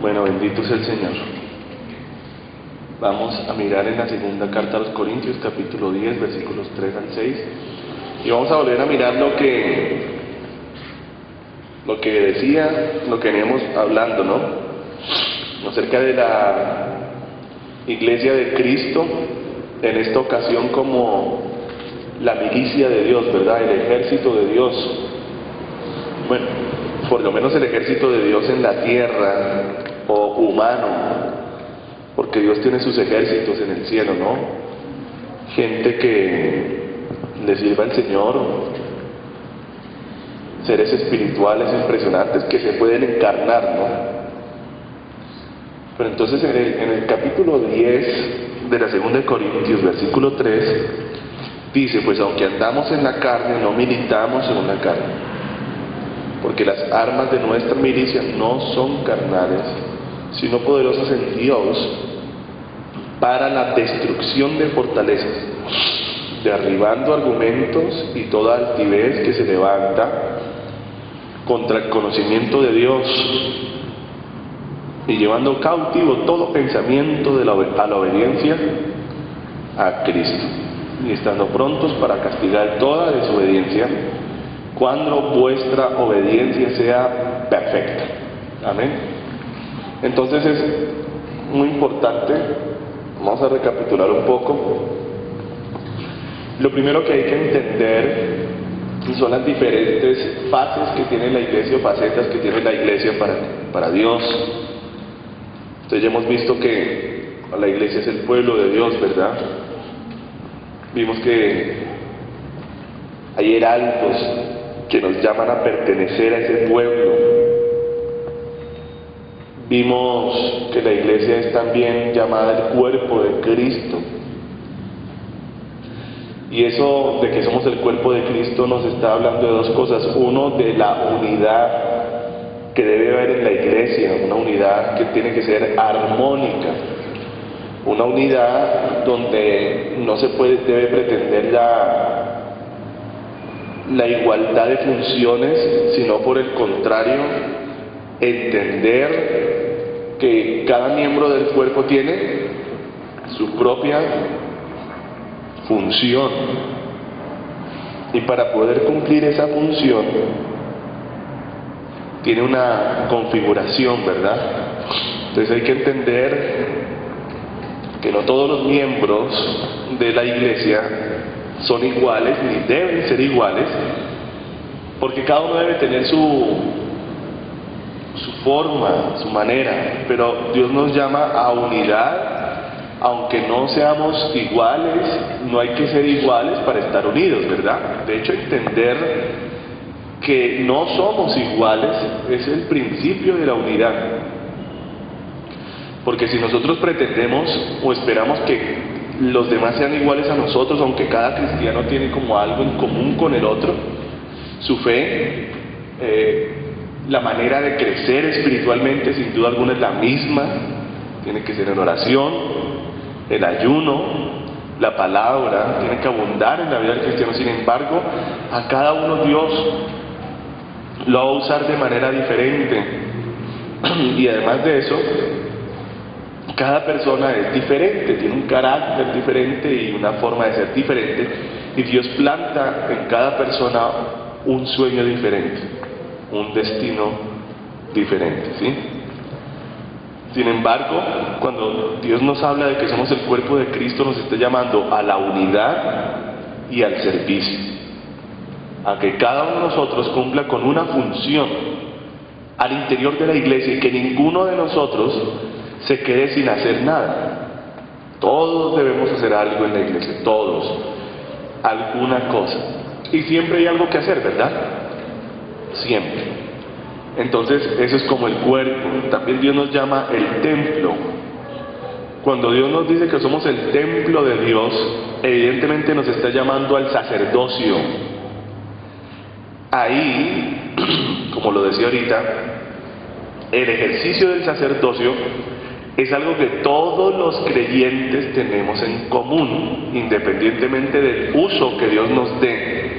Bueno, bendito es el Señor. Vamos a mirar en la segunda carta a los Corintios, capítulo 10, versículos 3 al 6. Y vamos a volver a mirar lo que decía, lo que veníamos hablando, ¿no? Acerca de la iglesia de Cristo, en esta ocasión como la milicia de Dios, ¿verdad? El ejército de Dios. Bueno, por lo menos el ejército de Dios en la tierra, o humano, porque Dios tiene sus ejércitos en el cielo, ¿no? Gente que le sirva al Señor, seres espirituales impresionantes que se pueden encarnar, ¿no? Pero entonces en el capítulo 10 de la segunda de Corintios, versículo 3, dice: pues aunque andamos en la carne, no militamos según la carne, porque las armas de nuestra milicia no son carnales, sino poderosas en Dios para la destrucción de fortalezas, derribando argumentos y toda altivez que se levanta contra el conocimiento de Dios, y llevando cautivo todo pensamiento a la obediencia a Cristo, y estando prontos para castigar toda desobediencia cuando vuestra obediencia sea perfecta. Amén. Entonces es muy importante, vamos a recapitular un poco. Lo primero que hay que entender son las diferentes fases que tiene la iglesia, o facetas que tiene la iglesia para Dios. Entonces ya hemos visto que la iglesia es el pueblo de Dios, ¿verdad? Vimos que hay heraldos que nos llaman a pertenecer a ese pueblo. Vimos que la iglesia es también llamada el cuerpo de Cristo. Y eso de que somos el cuerpo de Cristo nos está hablando de dos cosas. Uno, de la unidad que debe haber en la iglesia, una unidad que tiene que ser armónica, una unidad donde no se debe pretender la igualdad de funciones, sino por el contrario, entender que cada miembro del cuerpo tiene su propia función, y para poder cumplir esa función tiene una configuración, ¿verdad? Entonces hay que entender que no todos los miembros de la iglesia son iguales, ni deben ser iguales, porque cada uno debe tener su forma, su manera, pero Dios nos llama a unidad. Aunque no seamos iguales, no hay que ser iguales para estar unidos, ¿verdad? De hecho, entender que no somos iguales es el principio de la unidad. Porque si nosotros pretendemos o esperamos que los demás sean iguales a nosotros, aunque cada cristiano tiene como algo en común con el otro, su fe, la manera de crecer espiritualmente sin duda alguna es la misma, tiene que ser en oración, el ayuno, la palabra, tiene que abundar en la vida del cristiano. Sin embargo, a cada uno Dios lo va a usar de manera diferente, y además de eso, cada persona es diferente, tiene un carácter diferente y una forma de ser diferente, y Dios planta en cada persona un sueño diferente, un destino diferente, ¿sí? Sin embargo, cuando Dios nos habla de que somos el cuerpo de Cristo, nos está llamando a la unidad y al servicio, a que cada uno de nosotros cumpla con una función al interior de la iglesia, y que ninguno de nosotros se quede sin hacer nada. Todos debemos hacer algo en la iglesia, todos, alguna cosa, y siempre hay algo que hacer, ¿verdad? Siempre. Entonces eso es como el cuerpo. También Dios nos llama el templo. Cuando Dios nos dice que somos el templo de Dios, evidentemente nos está llamando al sacerdocio. Ahí, como lo decía ahorita, el ejercicio del sacerdocio es algo que todos los creyentes tenemos en común, independientemente del uso que Dios nos dé,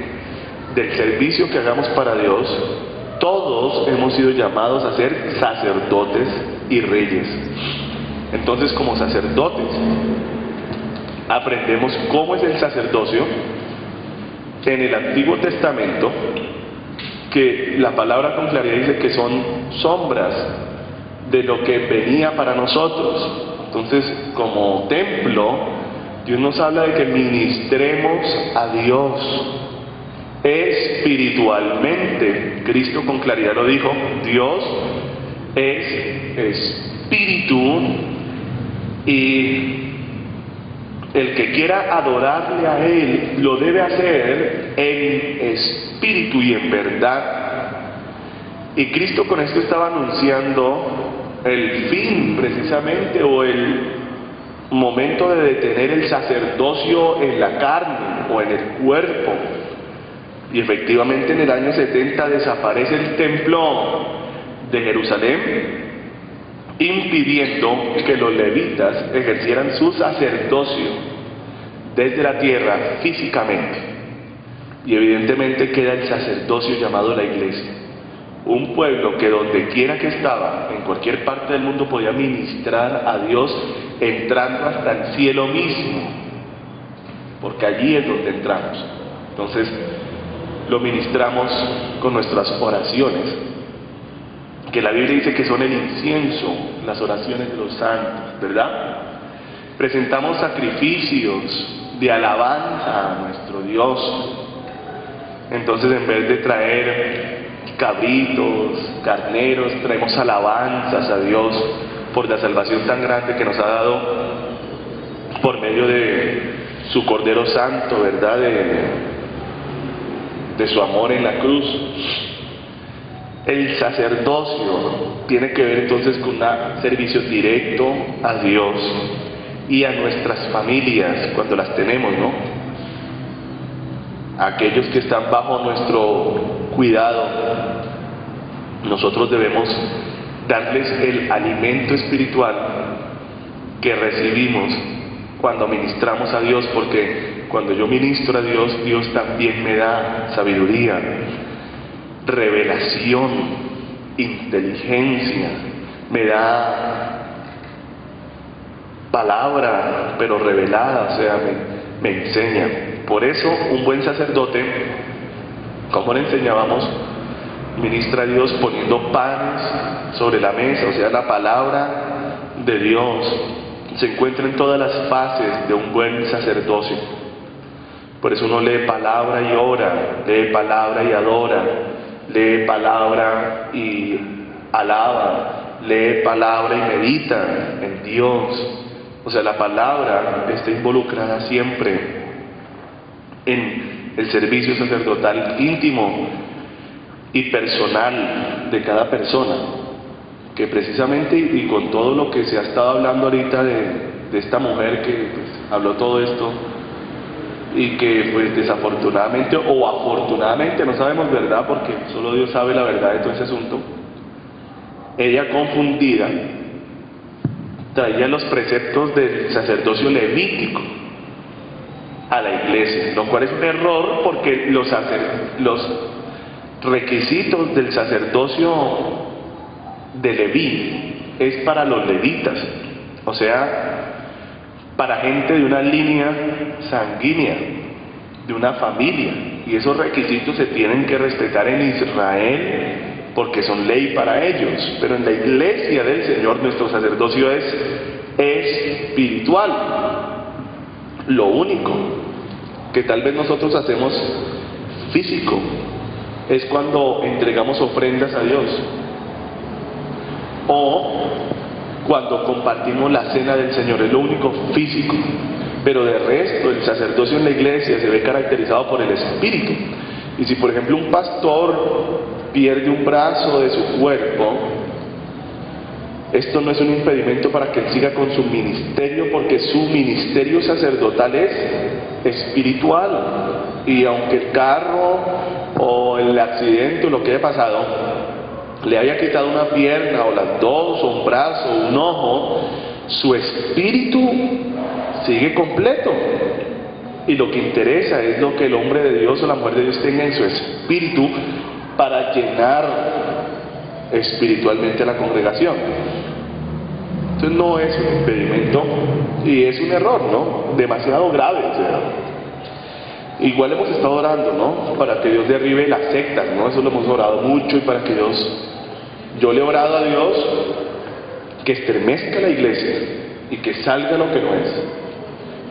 del servicio que hagamos para Dios. todos hemos sido llamados a ser sacerdotes y reyes. Entonces, como sacerdotes, aprendemos cómo es el sacerdocio en el Antiguo Testamento, que la palabra con claridad dice que son sombras de lo que venía para nosotros. Entonces, como templo, Dios nos habla de que ministremos a Dios espiritualmente. Cristo con claridad lo dijo: Dios es espíritu, y el que quiera adorarle a Él lo debe hacer en espíritu y en verdad. Y Cristo con esto estaba anunciando el fin precisamente, o el momento de detener el sacerdocio en la carne o en el cuerpo. Y efectivamente en el año 70 desaparece el templo de Jerusalén, impidiendo que los levitas ejercieran su sacerdocio desde la tierra físicamente. Y evidentemente queda el sacerdocio llamado la iglesia, un pueblo que donde quiera que estaba, en cualquier parte del mundo, podía ministrar a Dios, entrando hasta el cielo mismo, porque allí es donde entramos. Entonces lo ministramos con nuestras oraciones, que la Biblia dice que son el incienso, las oraciones de los santos, ¿verdad? Presentamos sacrificios de alabanza a nuestro Dios. Entonces, en vez de traer cabritos, carneros, traemos alabanzas a Dios por la salvación tan grande que nos ha dado por medio de su Cordero Santo, ¿verdad? De su amor en la cruz. El sacerdocio tiene que ver entonces con un servicio directo a Dios y a nuestras familias cuando las tenemos, ¿no? Aquellos que están bajo nuestro cuidado, nosotros debemos darles el alimento espiritual que recibimos cuando ministramos a Dios, porque cuando yo ministro a Dios, Dios también me da sabiduría, revelación, inteligencia, me da palabra, pero revelada, o sea, me enseña. Por eso, un buen sacerdote, como le enseñábamos, ministra a Dios poniendo panes sobre la mesa, o sea, la palabra de Dios se encuentra en todas las fases de un buen sacerdocio. Por eso uno lee palabra y ora, lee palabra y adora, lee palabra y alaba, lee palabra y medita en Dios. O sea, la palabra está involucrada siempre en el servicio sacerdotal íntimo y personal de cada persona, que precisamente, y con todo lo que se ha estado hablando ahorita de esta mujer que pues, habló todo esto, y que pues desafortunadamente o afortunadamente, no sabemos verdad, porque solo Dios sabe la verdad de todo ese asunto, ella confundida traía los preceptos del sacerdocio levítico a la iglesia, lo cual es un error, porque los requisitos del sacerdocio de Leví es para los levitas, o sea, para gente de una línea sanguínea, de una familia, y esos requisitos se tienen que respetar en Israel porque son ley para ellos. Pero en la iglesia del Señor nuestro sacerdocio es espiritual. Lo único que tal vez nosotros hacemos físico es cuando entregamos ofrendas a Dios, o cuando compartimos la cena del Señor, es lo único físico. Pero de resto, el sacerdocio en la iglesia se ve caracterizado por el espíritu. Y si por ejemplo un pastor pierde un brazo de su cuerpo, esto no es un impedimento para que él siga con su ministerio, porque su ministerio sacerdotal es espiritual. Y aunque el carro o el accidente o lo que haya pasado le haya quitado una pierna o las dos, o un brazo o un ojo, su espíritu sigue completo. Y lo que interesa es lo que el hombre de Dios o la mujer de Dios tenga en su espíritu para llenar espiritualmente a la congregación. Entonces no es un impedimento y es un error, ¿no? Demasiado grave, o sea. Igual hemos estado orando, ¿no? Para que Dios derribe las sectas, ¿no? Eso lo hemos orado mucho y para que yo le he orado a Dios que estremezca la iglesia y que salga lo que no es.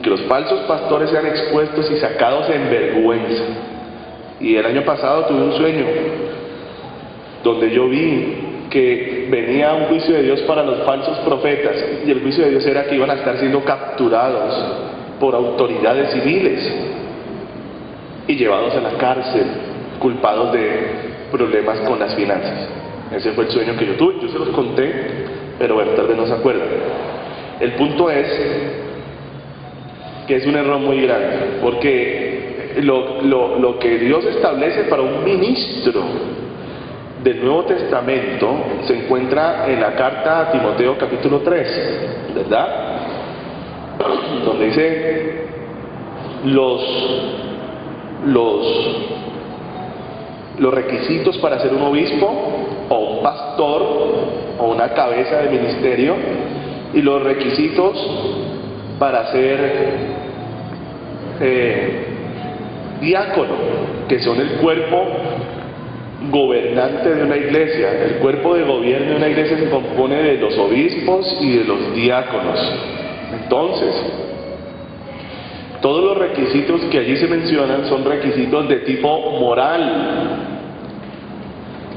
Que los falsos pastores sean expuestos y sacados en vergüenza. Y el año pasado tuve un sueño donde yo vi que venía un juicio de Dios para los falsos profetas, y el juicio de Dios era que iban a estar siendo capturados por autoridades civiles y llevados a la cárcel, culpados de problemas con las finanzas. Ese fue el sueño que yo tuve, yo se los conté, pero bueno, tal vez no se acuerdan. El punto es que es un error muy grande, porque lo que Dios establece para un ministro del Nuevo Testamento se encuentra en la carta a Timoteo capítulo 3, ¿verdad? Donde dice los requisitos para ser un obispo o un pastor o una cabeza de ministerio, y los requisitos para ser diácono, que son el cuerpo gobernante de una iglesia. El cuerpo de gobierno de una iglesia se compone de los obispos y de los diáconos. Entonces, todos los requisitos que allí se mencionan son requisitos de tipo moral,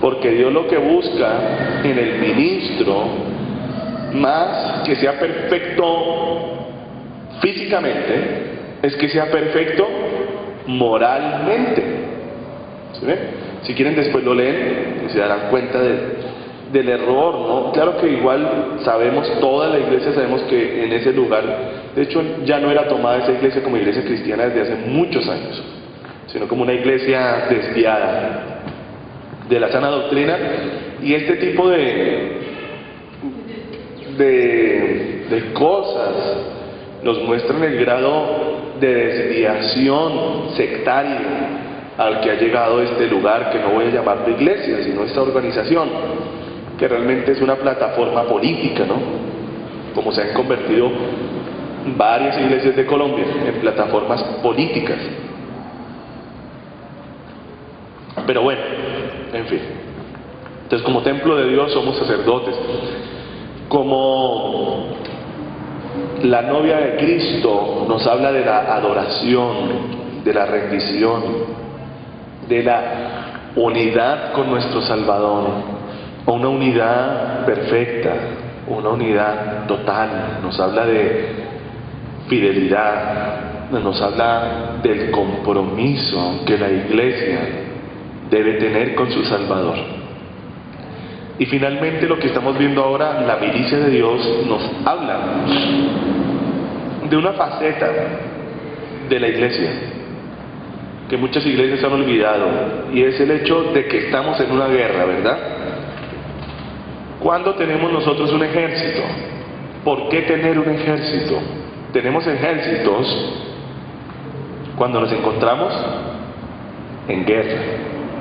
porque Dios lo que busca en el ministro, más que sea perfecto físicamente, es que sea perfecto moralmente. ¿Sí ven? Si quieren después lo leen y se darán cuenta del error, ¿no? Claro que igual sabemos, toda la iglesia sabemos que en ese lugar, de hecho ya no era tomada esa iglesia como iglesia cristiana desde hace muchos años, sino como una iglesia desviada de la sana doctrina, y este tipo de cosas nos muestran el grado de desviación sectaria al que ha llegado este lugar, que no voy a llamarlo iglesia, sino esta organización, que realmente es una plataforma política, ¿no? Como se han convertido varias iglesias de Colombia en plataformas políticas. Pero bueno, en fin. Entonces, como templo de Dios somos sacerdotes. Como la novia de Cristo nos habla de la adoración, de la rendición, de la unidad con nuestro Salvador, una unidad perfecta, una unidad total. Nos habla de fidelidad, nos habla del compromiso que la iglesia debe tener con su Salvador. Y finalmente lo que estamos viendo ahora, la milicia de Dios, nos habla de una faceta de la iglesia que muchas iglesias han olvidado, y es el hecho de que estamos en una guerra, ¿verdad? ¿Cuándo tenemos nosotros un ejército? ¿Por qué tener un ejército? Tenemos ejércitos cuando nos encontramos en guerra,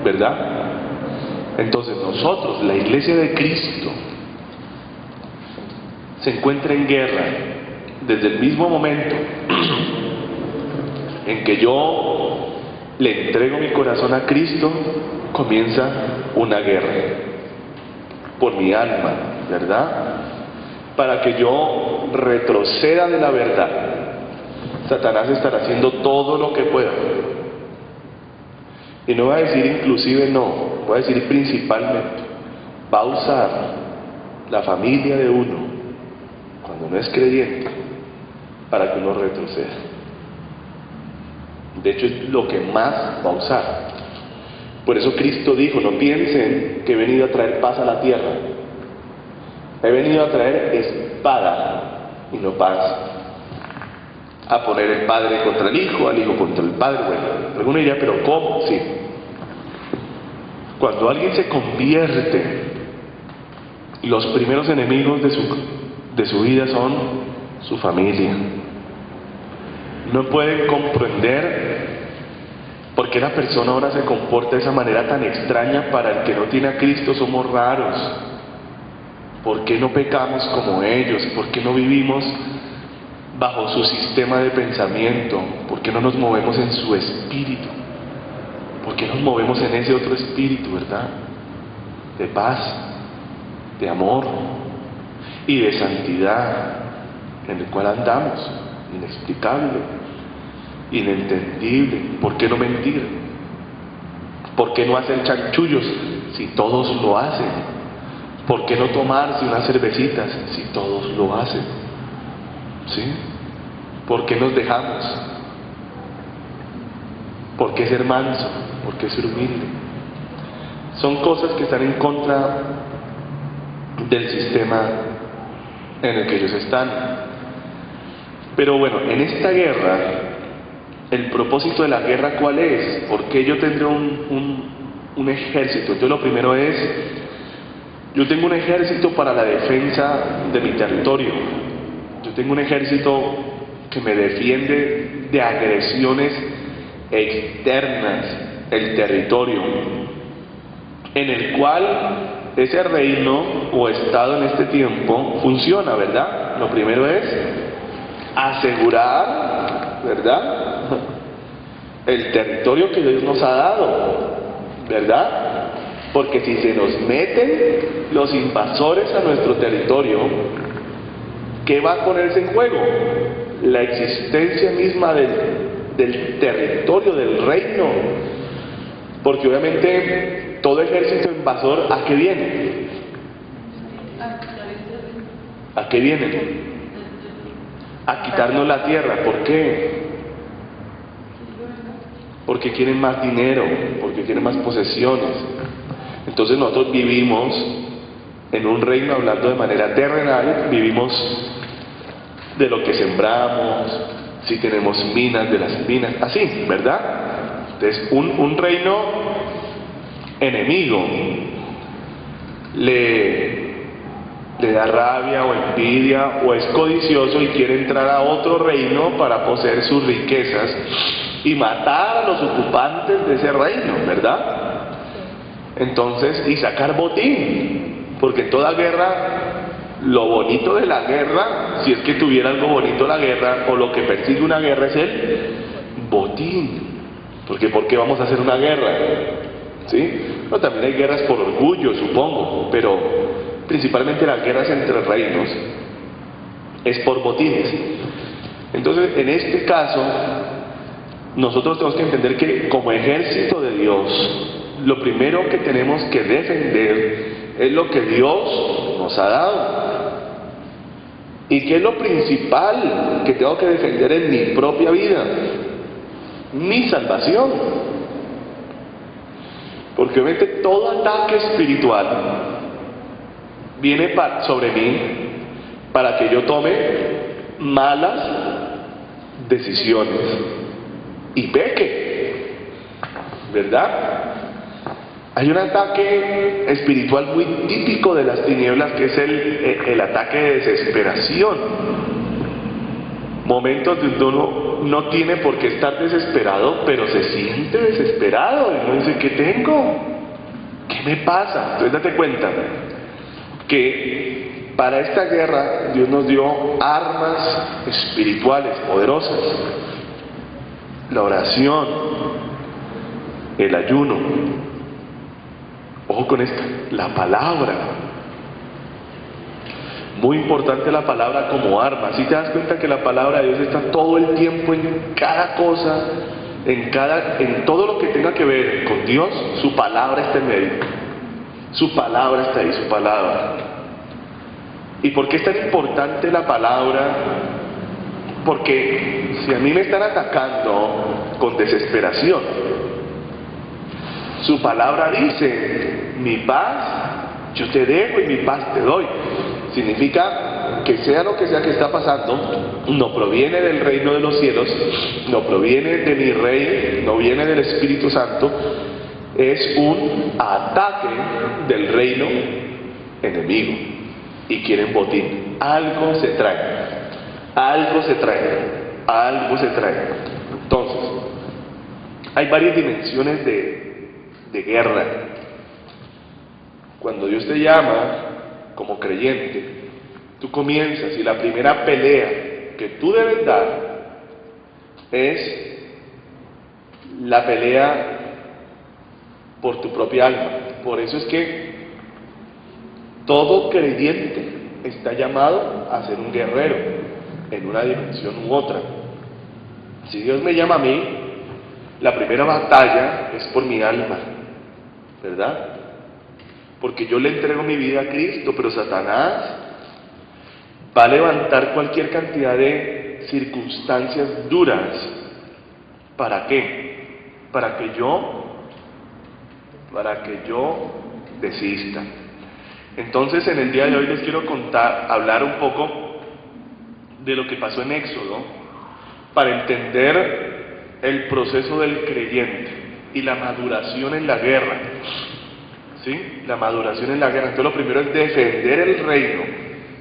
¿verdad? Entonces nosotros, la iglesia de Cristo, se encuentra en guerra desde el mismo momento en que yo le entrego mi corazón a Cristo. Comienza una guerra por mi alma, ¿verdad? Para que yo retroceda de la verdad, Satanás estará haciendo todo lo que pueda. Y no va a decir inclusive, no, va a decir principalmente, va a usar la familia de uno, cuando no es creyente, para que uno retroceda. De hecho, es lo que más va a usar. Por eso Cristo dijo, no piensen que he venido a traer paz a la tierra. He venido a traer espada y no paz. A poner el padre contra el hijo, al hijo contra el padre. Bueno, alguno diría, pero ¿cómo? Sí. Cuando alguien se convierte, los primeros enemigos de su vida son su familia. No pueden comprender ¿Por qué la persona ahora se comporta de esa manera tan extraña? Para el que no tiene a Cristo somos raros. ¿Por qué no pecamos como ellos? ¿Por qué no vivimos bajo su sistema de pensamiento? ¿Por qué no nos movemos en su espíritu? ¿Por qué nos movemos en ese otro espíritu, verdad? De paz, de amor y de santidad, en el cual andamos, inexplicable, inentendible. ¿Por qué no mentir? ¿Por qué no hacer chanchullos si todos lo hacen? ¿Por qué no tomarse unas cervecitas si todos lo hacen? ¿Sí? ¿Por qué nos dejamos? ¿Por qué ser manso? ¿Por qué ser humilde? Son cosas que están en contra del sistema en el que ellos están. Pero bueno, en esta guerra, el propósito de la guerra, ¿cuál es? ¿Por qué yo tendré un ejército? Entonces lo primero es, yo tengo un ejército para la defensa de mi territorio. Yo tengo un ejército que me defiende de agresiones externas, el territorio, en el cual ese reino o estado en este tiempo funciona, ¿verdad? Lo primero es asegurar, ¿verdad?, el territorio que Dios nos ha dado, ¿verdad? Porque si se nos meten los invasores a nuestro territorio, ¿qué va a ponerse en juego? La existencia misma del territorio, del reino. Porque obviamente todo ejército invasor, ¿a qué viene? ¿A qué viene? A quitarnos la tierra. ¿Por qué? Porque quieren más dinero, porque quieren más posesiones. Entonces nosotros vivimos en un reino, hablando de manera terrenal, vivimos de lo que sembramos, si tenemos minas, de las minas, así, ¿verdad? Entonces un reino enemigo le da rabia o envidia o es codicioso y quiere entrar a otro reino para poseer sus riquezas y matar a los ocupantes de ese reino, ¿verdad? Entonces, y sacar botín, porque en toda guerra, lo bonito de la guerra, si es que tuviera algo bonito la guerra, o lo que persigue una guerra es el botín. Porque ¿por qué vamos a hacer una guerra? ¿Sí? No, también hay guerras por orgullo, supongo, pero principalmente las guerras entre reinos es por botines. Entonces, en este caso, nosotros tenemos que entender que como ejército de Dios, lo primero que tenemos que defender es lo que Dios nos ha dado. ¿Y qué es lo principal que tengo que defender en mi propia vida? Mi salvación. Porque obviamente todo ataque espiritual viene sobre mí para que yo tome malas decisiones y peque, ¿verdad? Hay un ataque espiritual muy típico de las tinieblas, que es el ataque de desesperación. Momentos donde uno no tiene por qué estar desesperado, pero se siente desesperado y uno dice, ¿qué tengo? ¿Qué me pasa? Entonces date cuenta que para esta guerra Dios nos dio armas espirituales poderosas: la oración, el ayuno. Ojo con esto, la palabra. Muy importante la palabra como arma. Si te das cuenta que la palabra de Dios está todo el tiempo en cada cosa, en todo lo que tenga que ver con Dios, su palabra está en medio. Su palabra está ahí, su palabra. ¿Y por qué es tan importante la palabra? Porque si a mí me están atacando con desesperación, su palabra dice, mi paz yo te dejo y mi paz te doy. Significa que sea lo que sea que está pasando, no proviene del reino de los cielos, no proviene de mi rey, no viene del Espíritu Santo, es un ataque del reino enemigo. Y quieren botín. Algo se trae, algo se trae, algo se trae. Entonces, hay varias dimensiones de guerra. Cuando Dios te llama como creyente, tú comienzas y la primera pelea que tú debes dar es la pelea por tu propia alma. Por eso es que todo creyente está llamado a ser un guerrero en una dimensión u otra. Si Dios me llama a mí, la primera batalla es por mi alma, ¿verdad? Porque yo le entrego mi vida a Cristo, pero Satanás va a levantar cualquier cantidad de circunstancias duras. ¿Para qué? Para que yo desista. Entonces, en el día de hoy les quiero hablar un poco de lo que pasó en Éxodo, para entender el proceso del creyente y la maduración en la guerra. ¿Sí? La maduración en la guerra. Entonces, lo primero es defender el reino,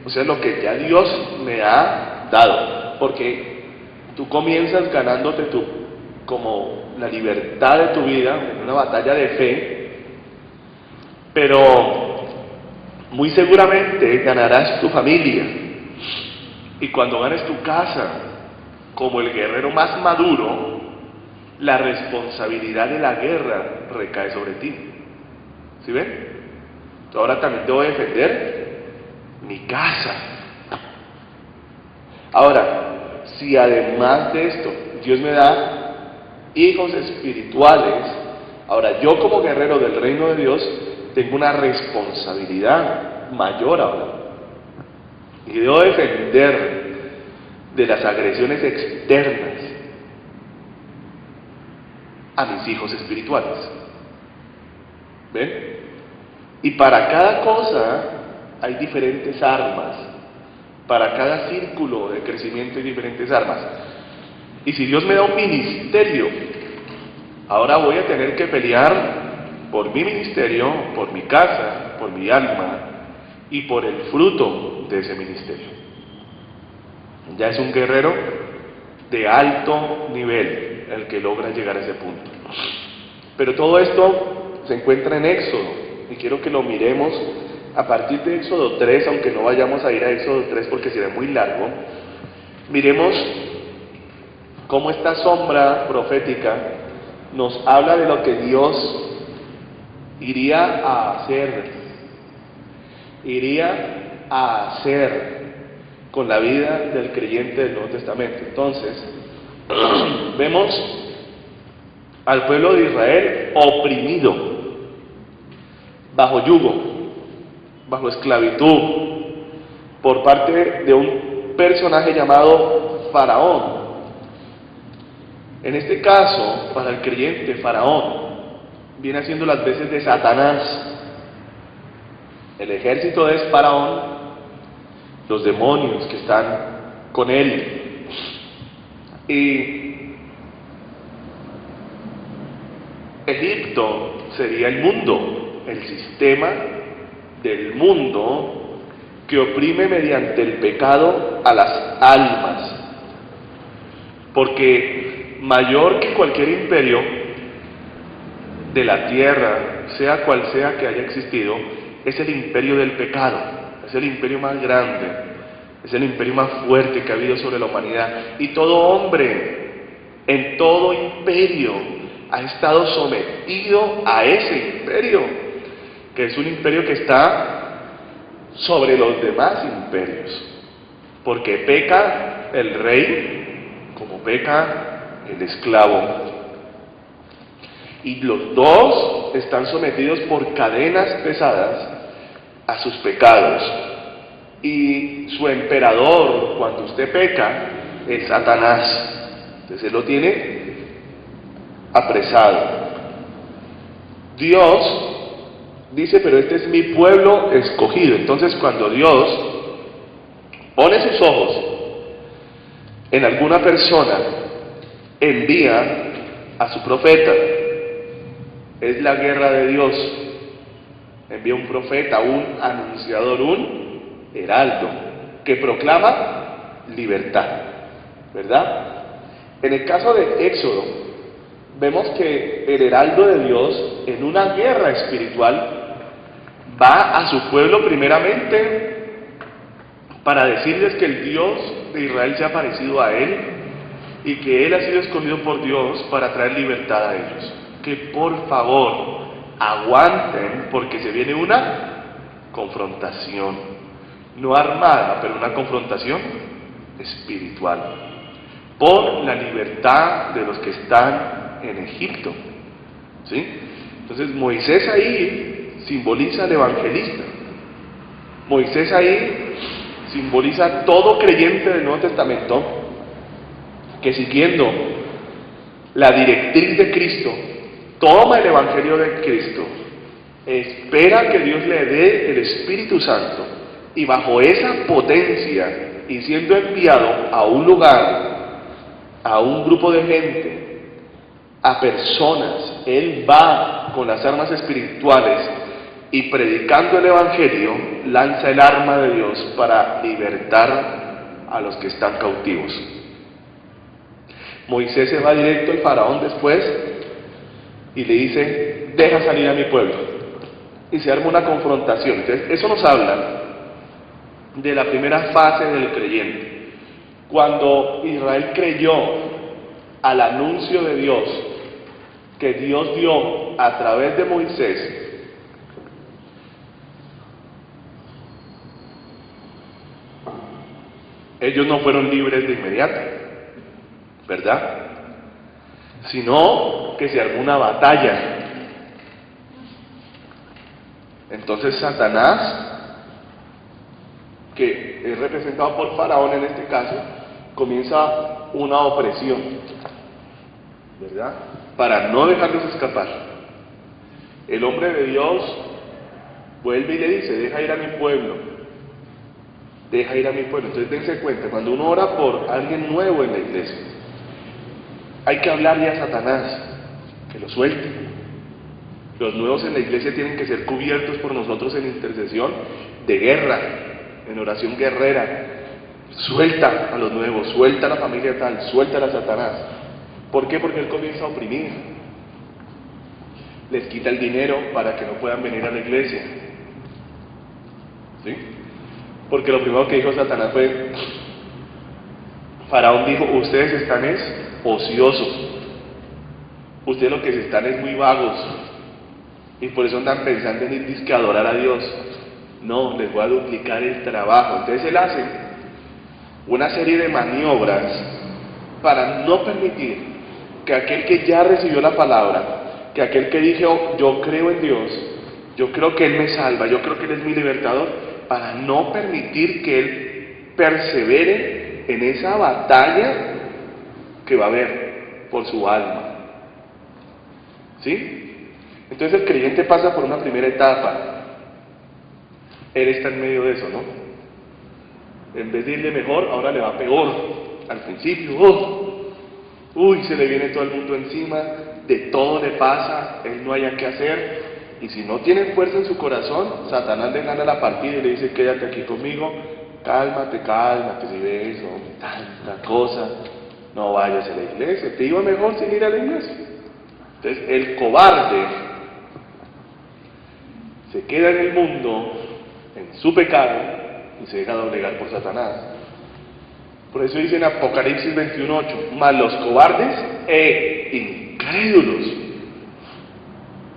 o sea, lo que ya Dios me ha dado, porque tú comienzas ganándote como la libertad de tu vida en una batalla de fe, pero muy seguramente ganarás tu familia, y cuando ganes tu casa como el guerrero más maduro, la responsabilidad de la guerra recae sobre ti. ¿Sí ven? Ahora también debo defender mi casa. Ahora, si además de esto Dios me da hijos espirituales, ahora yo como guerrero del reino de Dios tengo una responsabilidad mayor ahora, y debo defender de las agresiones externas a mis hijos espirituales. ¿Ven? Y para cada cosa hay diferentes armas, para cada círculo de crecimiento hay diferentes armas. Y si Dios me da un ministerio, ahora voy a tener que pelear por mi ministerio, por mi casa, por mi alma y por el fruto de ese ministerio. Ya es un guerrero de alto nivel el que logra llegar a ese punto. Pero todo esto se encuentra en Éxodo, y quiero que lo miremos a partir de Éxodo 3, aunque no vayamos a ir a Éxodo 3 porque será muy largo. Miremos cómo esta sombra profética nos habla de lo que Dios iría a hacer con la vida del creyente del Nuevo Testamento. Entonces, vemos al pueblo de Israel oprimido, bajo yugo, bajo esclavitud, por parte de un personaje llamado Faraón. En este caso, para el creyente, Faraón viene haciendo las veces de Satanás. El ejército es Faraón, los demonios que están con él. Y Egipto sería el mundo, el sistema del mundo que oprime mediante el pecado a las almas. Porque mayor que cualquier imperio de la tierra, sea cual sea que haya existido, es el imperio del pecado. Es el imperio más grande, es el imperio más fuerte que ha habido sobre la humanidad. Y todo hombre, en todo imperio, ha estado sometido a ese imperio, que es un imperio que está sobre los demás imperios. Porque peca el rey como peca el esclavo. Y los dos están sometidos por cadenas pesadas a sus pecados, y su emperador cuando usted peca es Satanás. Entonces él lo tiene apresado. Dios dice, pero este es mi pueblo escogido. Entonces cuando Dios pone sus ojos en alguna persona, envía a su profeta. Es la guerra de Dios. Envía un profeta, un anunciador, un heraldo, que proclama libertad, ¿verdad? En el caso de Éxodo, vemos que el heraldo de Dios en una guerra espiritual va a su pueblo primeramente para decirles que el Dios de Israel se ha parecido a él y que él ha sido escogido por Dios para traer libertad a ellos. Que por favor aguanten porque se viene una confrontación, no armada, pero una confrontación espiritual por la libertad de los que están en Egipto. ¿Sí? Entonces Moisés ahí simboliza al evangelista. Moisés ahí simboliza todo creyente del Nuevo Testamento que, siguiendo la directriz de Cristo, toma el evangelio de Cristo, espera que Dios le dé el Espíritu Santo, y bajo esa potencia y siendo enviado a un lugar, a un grupo de gente, a personas, él va con las armas espirituales y predicando el evangelio lanza el arma de Dios para libertar a los que están cautivos. Moisés se va directo al faraón después y le dice: deja salir a mi pueblo, y se arma una confrontación. Entonces eso nos habla de la primera fase del creyente. Cuando Israel creyó al anuncio de Dios que Dios dio a través de Moisés, ellos no fueron libres de inmediato, ¿verdad? Sino que se armó una batalla. Entonces Satanás, que es representado por Faraón en este caso, comienza una opresión, ¿verdad? Para no dejarlos escapar. El hombre de Dios vuelve y le dice: deja ir a mi pueblo, deja ir a mi pueblo. Entonces dense cuenta, cuando uno ora por alguien nuevo en la iglesia, hay que hablarle a Satanás que lo suelte. Los nuevos en la iglesia tienen que ser cubiertos por nosotros en intercesión de guerra, en oración guerrera. Suelta a los nuevos, suelta a la familia tal, suelta a Satanás. ¿Por qué? Porque él comienza a oprimir. Les quita el dinero para que no puedan venir a la iglesia. ¿Sí? Porque lo primero que dijo Satanás fue: Faraón dijo, ustedes están ociosos, ustedes lo que se están es muy vagos, y por eso andan pensando en ir disque a adorar a Dios. No, les voy a duplicar el trabajo. Entonces él hace una serie de maniobras para no permitir que aquel que ya recibió la palabra, que aquel que dijo yo creo en Dios, yo creo que Él me salva, yo creo que Él es mi libertador, para no permitir que Él persevere en esa batalla que va a haber por su alma. ¿Sí? Entonces el creyente pasa por una primera etapa. Él está en medio de eso, ¿no? En vez de irle mejor, ahora le va peor. Al principio, uy, se le viene todo el mundo encima, de todo le pasa, él no haya qué hacer, y si no tiene fuerza en su corazón, Satanás le gana la partida y le dice: quédate aquí conmigo, cálmate, si ves, tanta cosa, no vayas a la iglesia, te iba mejor sin ir a la iglesia. Entonces el cobarde se queda en el mundo, en su pecado, y se deja doblegar por Satanás. Por eso dice en Apocalipsis 21:8: mas los cobardes e incrédulos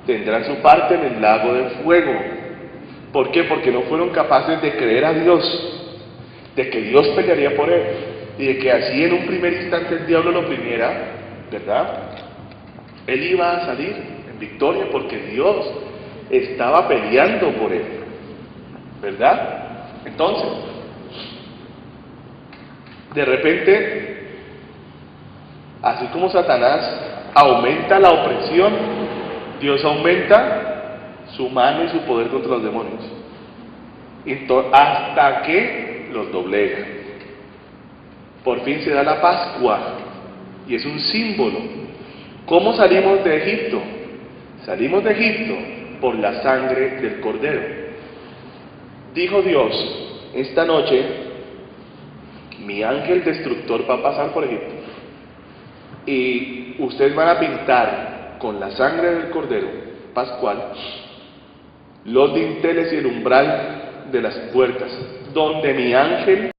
tendrán su parte en el lago de fuego. ¿Por qué? Porque no fueron capaces de creer a Dios, de que Dios pelearía por él, y de que así en un primer instante el diablo lo oprimiera, ¿verdad? Él iba a salir en victoria porque Dios estaba peleando por él, ¿verdad? Entonces, de repente, así como Satanás aumenta la opresión, Dios aumenta su mano y su poder contra los demonios, hasta que los doblega. Por fin se da la Pascua, y es un símbolo. ¿Cómo salimos de Egipto? Salimos de Egipto por la sangre del Cordero. Dijo Dios: esta noche mi ángel destructor va a pasar por Egipto, y y ustedes van a pintar con la sangre del Cordero Pascual los dinteles y el umbral de las puertas, donde mi ángel